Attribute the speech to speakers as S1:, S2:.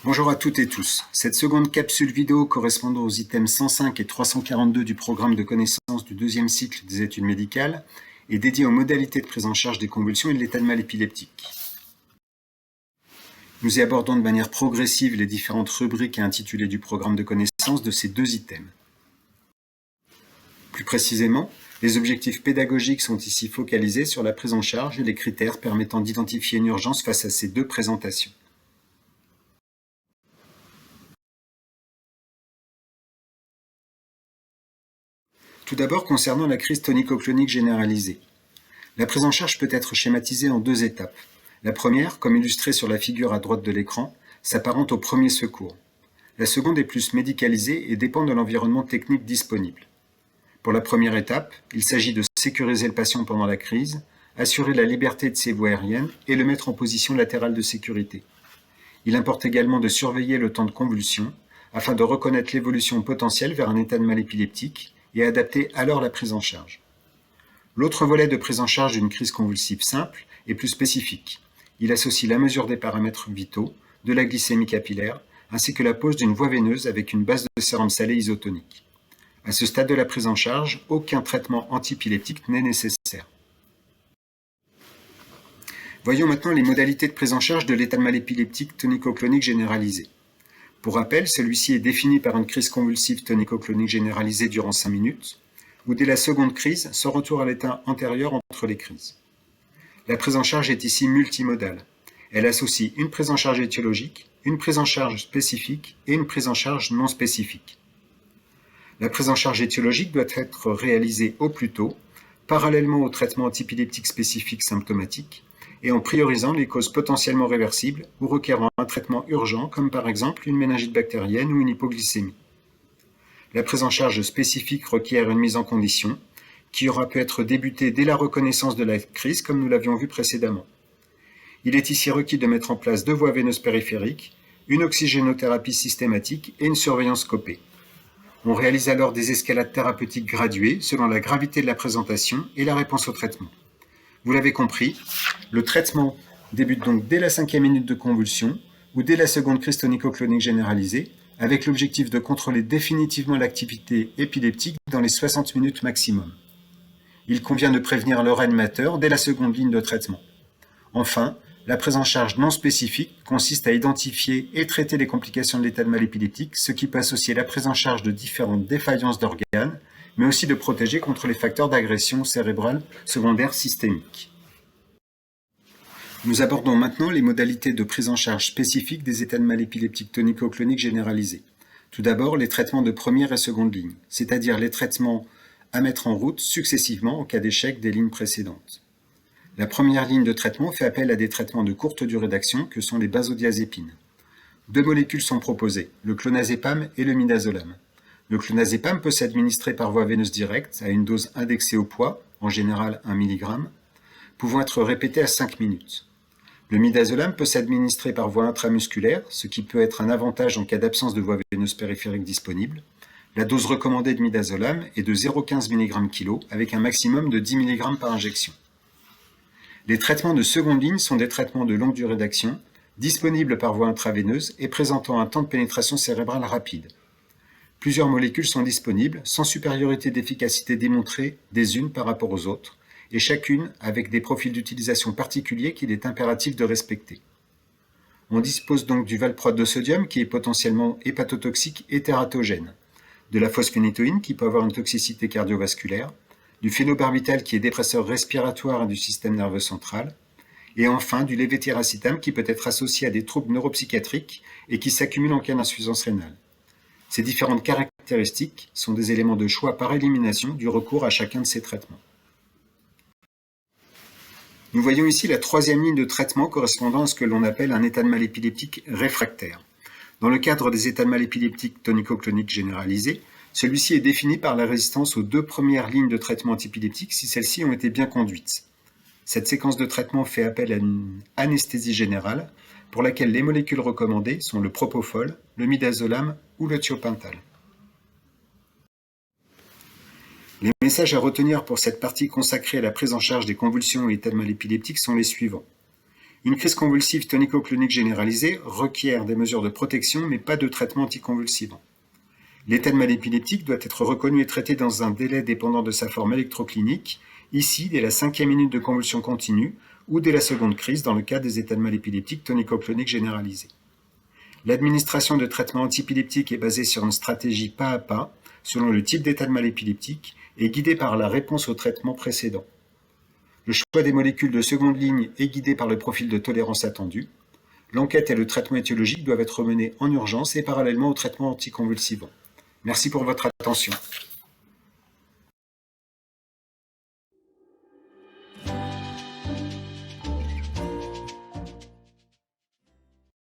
S1: Bonjour à toutes et tous. Cette seconde capsule vidéo correspondant aux items 105 et 342 du programme de connaissances du deuxième cycle des études médicales est dédiée aux modalités de prise en charge des convulsions et de l'état de mal épileptique. Nous y abordons de manière progressive les différentes rubriques et intitulés du programme de connaissances de ces deux items. Plus précisément, les objectifs pédagogiques sont ici focalisés sur la prise en charge et les critères permettant d'identifier une urgence face à ces deux présentations. Tout d'abord, concernant la crise tonico-clonique généralisée. La prise en charge peut être schématisée en deux étapes. La première, comme illustrée sur la figure à droite de l'écran, s'apparente au premier secours. La seconde est plus médicalisée et dépend de l'environnement technique disponible. Pour la première étape, il s'agit de sécuriser le patient pendant la crise, assurer la liberté de ses voies aériennes et le mettre en position latérale de sécurité. Il importe également de surveiller le temps de convulsion afin de reconnaître l'évolution potentielle vers un état de mal épileptique et adapter alors la prise en charge. L'autre volet de prise en charge d'une crise convulsive simple est plus spécifique. Il associe la mesure des paramètres vitaux, de la glycémie capillaire, ainsi que la pose d'une voie veineuse avec une base de sérum salé isotonique. À ce stade de la prise en charge, aucun traitement antiépileptique n'est nécessaire. Voyons maintenant les modalités de prise en charge de l'état de mal épileptique tonico-clonique généralisé. Pour rappel, celui-ci est défini par une crise convulsive tonico-clonique généralisée durant 5 minutes, ou dès la seconde crise, sans retour à l'état antérieur entre les crises. La prise en charge est ici multimodale. Elle associe une prise en charge étiologique, une prise en charge spécifique et une prise en charge non spécifique. La prise en charge étiologique doit être réalisée au plus tôt, parallèlement au traitement antiépileptique spécifique symptomatique, et en priorisant les causes potentiellement réversibles ou requérant un traitement urgent, comme par exemple une méningite bactérienne ou une hypoglycémie. La prise en charge spécifique requiert une mise en condition, qui aura pu être débutée dès la reconnaissance de la crise, comme nous l'avions vu précédemment. Il est ici requis de mettre en place 2 voies veineuses périphériques, une oxygénothérapie systématique et une surveillance scopée. On réalise alors des escalades thérapeutiques graduées selon la gravité de la présentation et la réponse au traitement. Vous l'avez compris, le traitement débute donc dès la 5e minute de convulsion ou dès la seconde crise tonico-clonique généralisée, avec l'objectif de contrôler définitivement l'activité épileptique dans les 60 minutes maximum. Il convient de prévenir le réanimateur dès la seconde ligne de traitement. Enfin, la prise en charge non spécifique consiste à identifier et traiter les complications de l'état de mal épileptique, ce qui peut associer la prise en charge de différentes défaillances d'organes, mais aussi de protéger contre les facteurs d'agression cérébrale secondaire systémique. Nous abordons maintenant les modalités de prise en charge spécifiques des états de mal épileptique tonico-clonique généralisés. Tout d'abord, les traitements de première et seconde ligne, c'est-à-dire les traitements à mettre en route successivement en cas d'échec des lignes précédentes. La première ligne de traitement fait appel à des traitements de courte durée d'action que sont les benzodiazépines. 2 molécules sont proposées, le clonazepam et le midazolam. Le clonazepam peut s'administrer par voie veineuse directe à une dose indexée au poids, en général 1 mg, pouvant être répétée à 5 minutes. Le midazolam peut s'administrer par voie intramusculaire, ce qui peut être un avantage en cas d'absence de voie veineuse périphérique disponible. La dose recommandée de midazolam est de 0,15 mg/kg avec un maximum de 10 mg par injection. Les traitements de seconde ligne sont des traitements de longue durée d'action, disponibles par voie intraveineuse et présentant un temps de pénétration cérébrale rapide. Plusieurs molécules sont disponibles, sans supériorité d'efficacité démontrée des unes par rapport aux autres, et chacune avec des profils d'utilisation particuliers qu'il est impératif de respecter. On dispose donc du valproate de sodium qui est potentiellement hépatotoxique et tératogène, de la phosphénytoïne qui peut avoir une toxicité cardiovasculaire, du phénobarbital qui est dépresseur respiratoire du système nerveux central, et enfin du lévétiracetam qui peut être associé à des troubles neuropsychiatriques et qui s'accumulent en cas d'insuffisance rénale. Ces différentes caractéristiques sont des éléments de choix par élimination du recours à chacun de ces traitements. Nous voyons ici la 3e ligne de traitement correspondant à ce que l'on appelle un état de mal épileptique réfractaire. Dans le cadre des états de mal épileptiques tonico-cloniques généralisés, celui-ci est défini par la résistance aux 2 premières lignes de traitement antiépileptique si celles-ci ont été bien conduites. Cette séquence de traitement fait appel à une anesthésie générale pour laquelle les molécules recommandées sont le propofol, le midazolam ou le thiopental. Les messages à retenir pour cette partie consacrée à la prise en charge des convulsions et états de mal épileptique sont les suivants. Une crise convulsive tonico-clonique généralisée requiert des mesures de protection mais pas de traitement anticonvulsivant. L'état de mal épileptique doit être reconnu et traité dans un délai dépendant de sa forme électroclinique, ici dès la 5e minute de convulsion continue ou dès la seconde crise dans le cas des états de mal épileptiques tonico-cloniques généralisés. L'administration de traitements antiépileptiques est basée sur une stratégie pas à pas, selon le type d'état de mal épileptique, et guidée par la réponse au traitement précédent. Le choix des molécules de seconde ligne est guidé par le profil de tolérance attendu. L'enquête et le traitement étiologique doivent être menés en urgence et parallèlement au traitement anticonvulsivant. Merci pour votre attention.